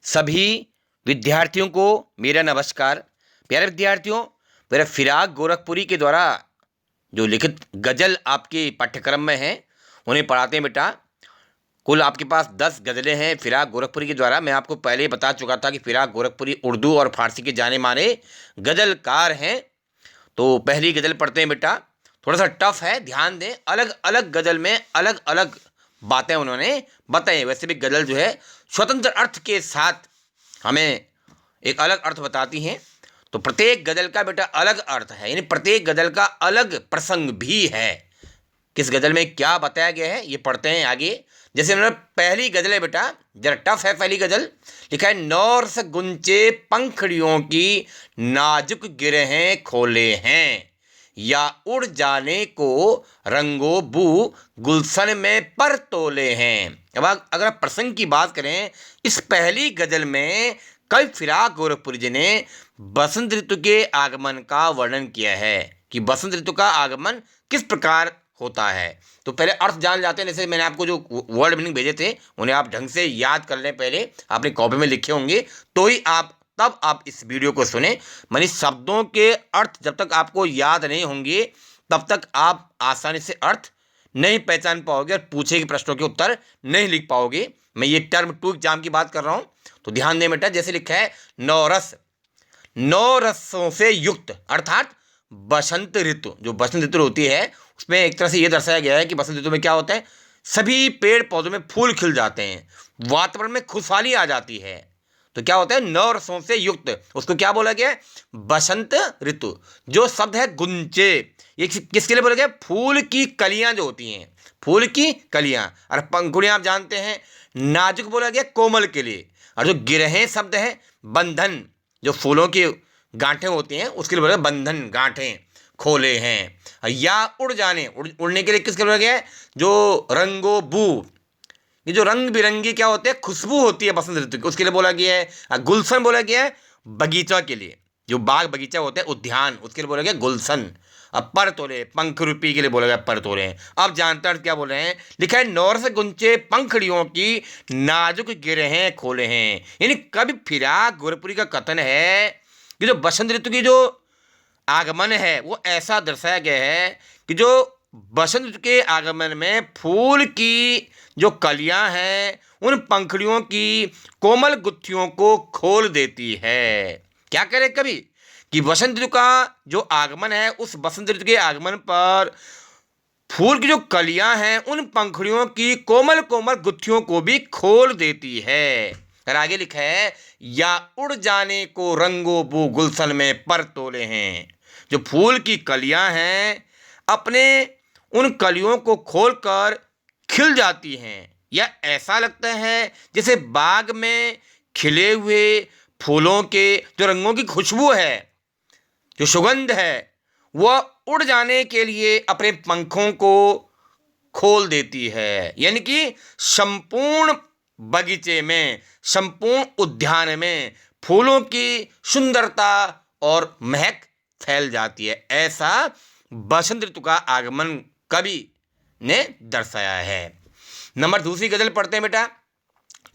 सभी विद्यार्थियों को मेरा नमस्कार। प्यारे विद्यार्थियों, मेरा फिराक गोरखपुरी के द्वारा जो लिखित गज़ल आपके पाठ्यक्रम में हैं उन्हें पढ़ाते हैं बेटा। कुल आपके पास 10 गज़लें हैं फिराक गोरखपुरी के द्वारा। मैं आपको पहले ही बता चुका था कि फिराक गोरखपुरी उर्दू और फारसी के जाने माने गज़लकार हैं। तो पहली गज़ल पढ़ते हैं बेटा। थोड़ा सा टफ है, ध्यान दें। अलग अलग गज़ल में अलग अलग बातें उन्होंने बताई। वैसे भी गज़ल जो है स्वतंत्र अर्थ के साथ हमें एक अलग अर्थ बताती हैं। तो प्रत्येक गज़ल का बेटा अलग अर्थ है, यानी प्रत्येक गज़ल का अलग प्रसंग भी है। किस गज़ल में क्या बताया गया है ये पढ़ते हैं आगे। जैसे उन्होंने पहली गज़ल है बेटा, जरा टफ है पहली गज़ल। लिखा है, नौरस गुंचे पंखड़ियों की नाजुक गिरहें खोले हैं, या उड़ जाने को रंगो बू गुलशन में पर तोले हैं। अब अगर आप प्रसंग की बात करें, इस पहली गज़ल में कवि फिराक गोरखपुरी जी ने बसंत ऋतु के आगमन का वर्णन किया है कि बसंत ऋतु का आगमन किस प्रकार होता है। तो पहले अर्थ जान जाते हैं। जैसे मैंने आपको जो वर्ड मीनिंग भेजे थे उन्हें आप ढंग से याद कर लें। पहले आपने कॉपी में लिखे होंगे तो ही तब आप इस वीडियो को सुने। मानी शब्दों के अर्थ जब तक आपको याद नहीं होंगे तब तक आप आसानी से अर्थ नहीं पहचान पाओगे और पूछे गए प्रश्नों के उत्तर नहीं लिख पाओगे। मैं ये टर्म 2 एग्जाम की बात कर रहा हूँ, तो ध्यान दें बेटा। जैसे लिखा है, नौरस, नौ रसों से युक्त, अर्थात बसंत ऋतु, जो बसंत ऋतु होती है उसमें एक तरह से ये दर्शाया गया है कि बसंत ऋतु में क्या होता है, सभी पेड़ पौधों में फूल खिल जाते हैं, वातावरण में खुशहाली आ जाती है। तो क्या होता है, नौ रसों से युक्त, उसको क्या बोला गया है, बसंत ऋतु। जो शब्द है गुंचे, ये किसके लिए बोला गया, फूल की कलियां जो होती हैं, फूल की कलियां। और पंखुड़ियां आप जानते हैं, नाजुक बोला गया कोमल के लिए। और जो गिरहें शब्द है, बंधन, जो फूलों की गांठें होती हैं उसके लिए बोला गया बंधन, गांठें खोले हैं। या उड़ जाने, उड़ने के लिए किसके बोला गया है, जो रंगो बू, ये जो रंग बिरंगी क्या होते हैं, खुशबू होती है बसंत ऋतु की, उसके लिए बोला गया है। गुलशन बोला गया है बगीचा के लिए, जो बाग बगीचा होते हैं उद्यान, उसके लिए बोला गया गुलशन। अब पर तोले, पंख रूपी के लिए बोला गया पर तोले। अब जानते हैं क्या बोल रहे हैं। लिखा है, नौर से गुंचे पंखड़ियों की नाजुक गिरहें खोले हैं। यानी कभी फिराक गोरखपुरी का कथन है कि जो बसंत ऋतु की जो आगमन है वो ऐसा दर्शाया गया है कि जो बसंत ऋतु के आगमन में फूल की जो कलियां हैं उन पंखड़ियों की कोमल गुत्थियों को खोल देती है। क्या करें कभी कि बसंत ऋतु का जो आगमन है, उस बसंत ऋतु के आगमन पर फूल की जो कलियां हैं उन पंखड़ियों की कोमल कोमल गुत्थियों को भी खोल देती है। और आगे लिखा है, या उड़ जाने को रंगो बू गुलशन में पर तोले हैं। जो फूल की कलियां हैं अपने उन कलियों को खोलकर खिल जाती हैं, या ऐसा लगता है जैसे बाग में खिले हुए फूलों के जो रंगों की खुशबू है, जो सुगंध है, वह उड़ जाने के लिए अपने पंखों को खोल देती है। यानी कि संपूर्ण बगीचे में, संपूर्ण उद्यान में फूलों की सुंदरता और महक फैल जाती है। ऐसा बसंत ऋतु का आगमन कवि ने दर्शाया है। नंबर दूसरी गजल पढ़ते हैं बेटा।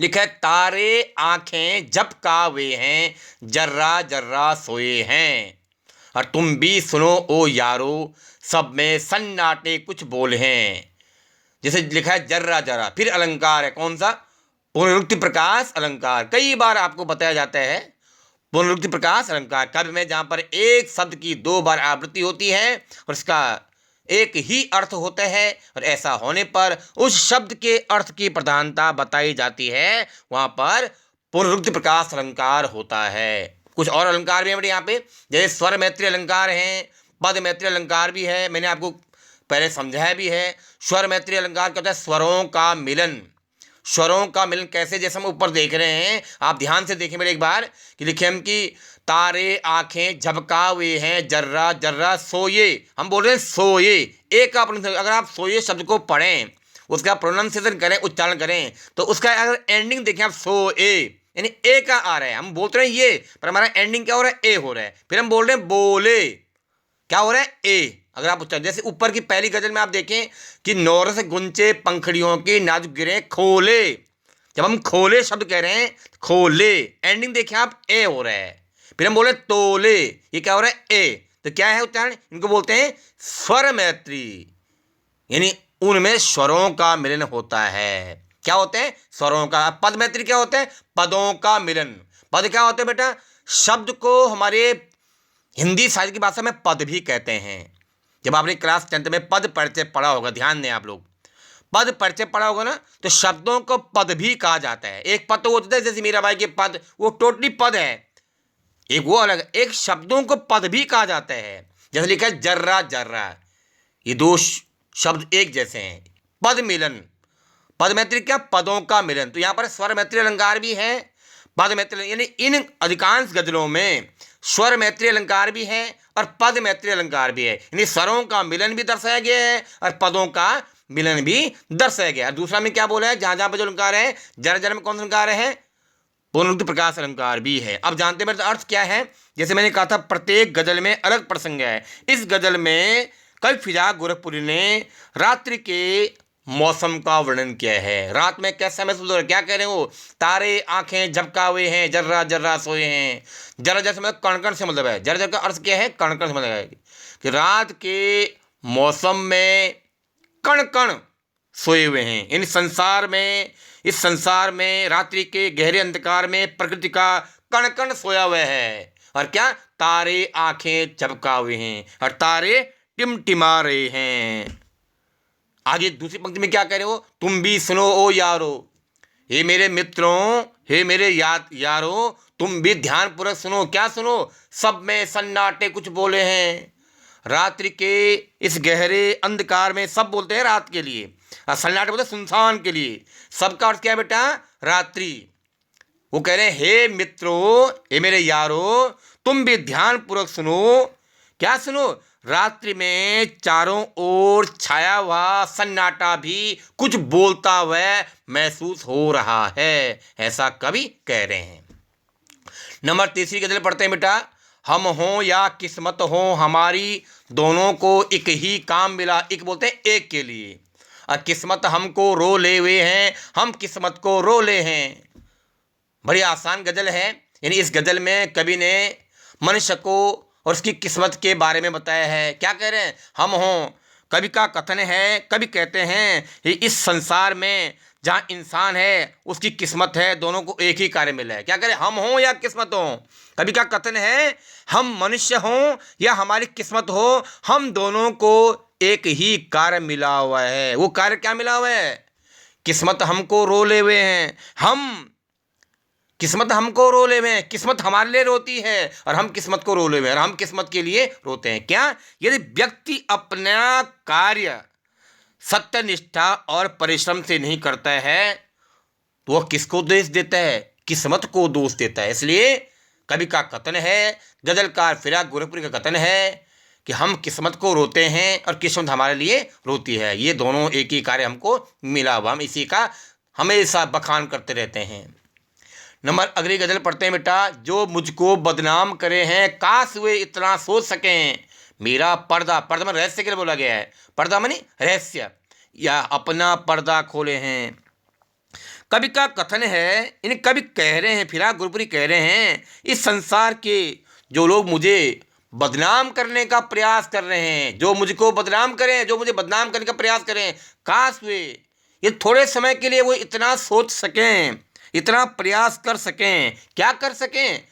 लिखा है, तारे आंखें झपकावे हैं, जर्रा जर्रा सोए हैं, और तुम भी सुनो ओ यारो, सब में सन्नाटे कुछ बोल हैं। जैसे लिखा है, जर्रा जर्रा, फिर अलंकार है, कौन सा, पुनरुक्ति प्रकाश अलंकार। कई बार आपको बताया जाता है पुनरुक्ति प्रकाश अलंकार काव्य में, जहाँ पर एक शब्द की 2 बार आवृत्ति होती है और इसका एक ही अर्थ होता है, और ऐसा होने पर उस शब्द के अर्थ की प्रधानता बताई जाती है, वहाँ पर पुनरुक्ति प्रकाश अलंकार होता है। कुछ और अलंकार भी हैं यहाँ पे, जैसे स्वर मैत्री अलंकार हैं, पद मैत्री अलंकार भी है। मैंने आपको पहले समझाया भी है। स्वर मैत्री अलंकार क्या होता है, स्वरों का मिलन। स्वरों का मिलन कैसे, जैसे हम ऊपर देख रहे हैं, आप ध्यान से देखें मेरे एक बार, कि लिखे हम कि तारे आंखें झपकावे हैं, जर्रा जर्रा सोए। हम बोल रहे हैं सोए, एक का अगर आप सोए शब्द को पढ़ें, उसका प्रोनाउंसिएशन करें, उच्चारण करें, तो उसका अगर एंडिंग देखें आप, सोए, यानी ए का आ रहा है। हम बोलते रहे ये, पर हमारा एंडिंग क्या हो रहा है, ए हो रहा है। फिर हम बोल रहे हैं बोले, क्या हो रहा है, ए। अगर आप उच्चारण, जैसे ऊपर की पहली गजल में आप देखें कि नौर से गुंचे पंखड़ियों की नाजुक गिरे खोले, जब हम खोले शब्द कह रहे हैं, खोले एंडिंग देखिए आप ए हो रहा है। फिर हम बोले तोले, ये क्या हो रहा है ए। तो क्या है उच्चारण, इनको बोलते हैं स्वर मैत्री, यानी उनमें स्वरों का मिलन होता है। क्या होते हैं, स्वरों का। पद मैत्री क्या होते हैं, पदों का मिलन। पद क्या होते हैं बेटा, शब्द को हमारे हिंदी साहित्य की भाषा में पद भी कहते हैं। जब आपने क्लास 10th में पद परिचय पढ़ा होगा, ध्यान दें आप लोग, पद परिचय पढ़ा होगा ना, तो शब्दों को पद भी कहा जाता है। एक पद तो वो होता है जैसे मीराबाई के पद, वो टोटली पद है, एक वो अलग। एक शब्दों को पद भी कहा जाता है, जैसे लिखा है जर्रा जर्रा, ये दो शब्द एक जैसे हैं। पद मिलन, पद मैत्री क्या, पदों का मिलन। तो यहाँ पर स्वर मैत्री अलंकार भी है, पद मैत्री, यानी इन अधिकांश गजलों में स्वर मैत्री अलंकार भी है और पद मैत्री अलंकार भी है, यानी स्वरों का मिलन भी दर्शाया गया है और पदों का मिलन भी दर्शाया गया है। दूसरा में क्या बोला है, जहां जहां पर जो अलंकार है, जर जर में कौन सा अलंकार है, पुनरुक्ति प्रकाश अलंकार भी है। अब जानते हैं अर्थ क्या है। जैसे मैंने कहा था प्रत्येक गजल में अलग प्रसंग है। इस गजल में कवि फिराक गोरखपुरी ने रात्रि के मौसम का वर्णन किया है। रात में कैसा महसूस हो रहा है, क्या कह रहे हो, तारे आंखें झपका हुए हैं, जर्रा जर्रा सोए हैं। जर्रा जर से मतलब कण से मतलब है, जर्रा जर का अर्थ क्या है, कण से मतलब है कि रात के मौसम में कण कण सोए हुए हैं। इन संसार में, इस संसार में रात्रि के गहरे अंधकार में प्रकृति का कण कण सोया हुआ है। और क्या, तारे आंखें झपका हुए हैं और तारे टिमटिमा रहे हैं। आगे दूसरी पंक्ति में क्या कह रहे हो, तुम भी सुनो ओ यारो, हे मेरे मित्रों, हे मेरे यारो, तुम भी ध्यानपूर्वक सुनो। क्या सुनो, सब में सन्नाटे कुछ बोले हैं। रात्रि के इस गहरे अंधकार में, सब बोलते हैं रात के लिए, और सन्नाटे बोलते सुनसान के लिए। सबका अर्थ क्या है बेटा, रात्रि। वो कह रहे हैं हे मित्रों, हे मेरे यारो, तुम भी ध्यानपूर्वक सुनो। क्या सुनो, रात्रि में चारों ओर छाया हुआ सन्नाटा भी कुछ बोलता हुआ महसूस हो रहा है, ऐसा कवि कह रहे हैं। नंबर तीसरी गजल पढ़ते हैं बेटा। हम हों या किस्मत हो हमारी, दोनों को एक ही काम मिला। एक बोलते हैं एक के लिए, और किस्मत हमको रो ले हुए हैं, हम किस्मत को रो ले हैं। बड़ी आसान गजल है। यानी इस गजल में कवि ने मनुष्य को और उसकी किस्मत के बारे में बताया है। क्या कह रहे हैं, हम हों, कवि का कथन है, कवि कहते हैं कि इस संसार में जहाँ इंसान है उसकी किस्मत है, दोनों को एक ही कार्य मिला है। क्या कह रहे हैं, हम हों या किस्मत हो। कवि का कथन है, हम मनुष्य हों या हमारी किस्मत हो, हम दोनों को एक ही कार्य मिला हुआ है। वो कार्य क्या मिला हुआ है, किस्मत हमको रो ले हुए हैं, हम किस्मत हमको रो ले में, किस्मत हमारे लिए रोती है और हम किस्मत को रो ले में, और हम किस्मत के लिए रोते हैं। क्या, यदि व्यक्ति अपना कार्य सत्यनिष्ठा और परिश्रम से नहीं करता है तो वह किसको दोष देता है, किस्मत को दोष देता है। इसलिए कवि का कथन है, गजलकार फिराक गोरखपुरी का कथन है कि हम किस्मत को रोते हैं और किस्मत हमारे लिए रोती है। ये दोनों एक ही कार्य हमको मिला हुआ, हम इसी का हमेशा बखान करते रहते हैं। नंबर अगली गजल पढ़ते हैं बेटा। जो मुझको बदनाम करे हैं, काश वे इतना सोच सकें, मेरा पर्दा, पर्दा में रहस्य के लिए बोला गया है, पर्दा मानी रहस्य, या अपना पर्दा खोले हैं। कवि का कथन है, इन कवि कह रहे हैं, फिराक गोरखपुरी कह रहे हैं, इस संसार के जो लोग मुझे बदनाम करने का प्रयास कर रहे हैं, जो मुझको बदनाम करें, जो मुझे बदनाम करने का प्रयास करें, काश वे ये थोड़े समय के लिए वो इतना सोच सकें, इतना प्रयास कर सकें। क्या कर सकें,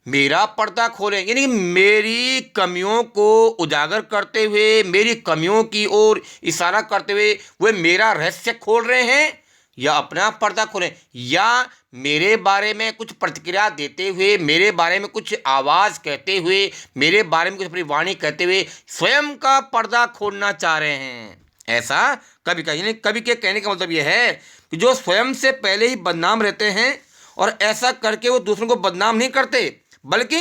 मेरा पर्दा खोलें, यानी मेरी कमियों को उजागर करते हुए, मेरी कमियों की ओर इशारा करते हुए वे मेरा रहस्य खोल रहे हैं, या अपना पर्दा खोलें, या मेरे बारे में कुछ प्रतिक्रिया देते हुए, मेरे बारे में कुछ आवाज़ कहते हुए, मेरे बारे में कुछ अपनी वाणी कहते हुए स्वयं का पर्दा खोलना चाह रहे हैं। ऐसा कवि का, यानी कवि के कहने का मतलब यह है कि जो स्वयं से पहले ही बदनाम रहते हैं और ऐसा करके वो दूसरों को बदनाम नहीं करते, बल्कि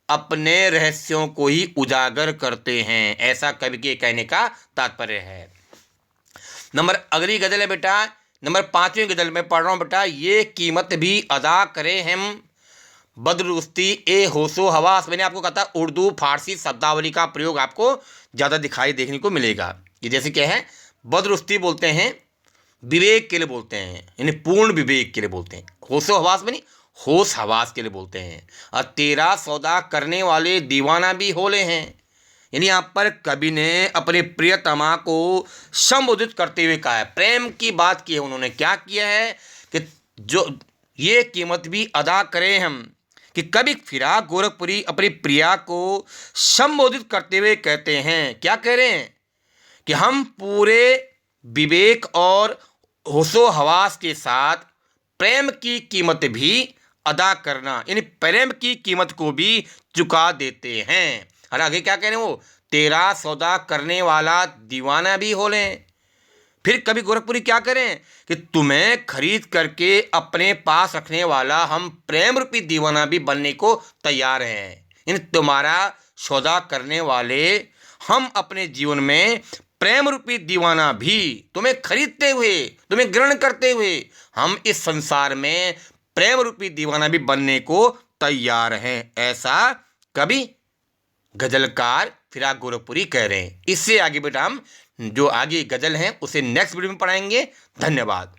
अपने रहस्यों को ही उजागर करते हैं। ऐसा कवि के कहने का तात्पर्य है। नंबर अगली गजल है बेटा, नंबर 5वीं गजल में पढ़ रहा हूँ बेटा। ये कीमत भी अदा करें हम, बदरुस्ती ए होशो हवास। मैंने आपको कहा था उर्दू फारसी शब्दावली का प्रयोग आपको ज़्यादा दिखाई देखने को मिलेगा। ये जैसे क्या है, बदरुस्ती बोलते हैं, विवेक के लिए बोलते हैं, यानी पूर्ण विवेक के लिए बोलते हैं। होशो हवास में नहीं, होश हवास के लिए बोलते हैं। और तेरा सौदा करने वाले दीवाना भी होले हैं, यानी यहाँ पर कवि ने अपने प्रियतमा को संबोधित करते हुए कहा है, प्रेम की बात की है उन्होंने। क्या किया है कि जो ये कीमत भी अदा करें हम, कि कवि फिराक गोरखपुरी अपनी प्रिया को संबोधित करते हुए कहते हैं, क्या कह रहे हैं कि हम पूरे विवेक और होशो हवास के साथ प्रेम की कीमत भी अदा करना, यानी प्रेम की कीमत को भी चुका देते हैं। और आगे क्या कह रहे हैं वो, तेरा सौदा करने वाला दीवाना भी हो लें। फिर कवि गोरखपुरी क्या करें कि तुम्हें खरीद करके अपने पास रखने वाला हम प्रेम रूपी दीवाना भी बनने को तैयार हैं। इन तुम्हारा सौदा करने वाले हम अपने जीवन में प्रेम रूपी दीवाना भी तुम्हें खरीदते हुए, तुम्हें ग्रहण करते हुए हम इस संसार में प्रेम रूपी दीवाना भी बनने को तैयार हैं। ऐसा कवि गजलकार फिराक गोरखपुरी कह रहे हैं। इससे आगे बेटा हम जो आगे गजल हैं उसे नेक्स्ट वीडियो में पढ़ाएंगे। धन्यवाद।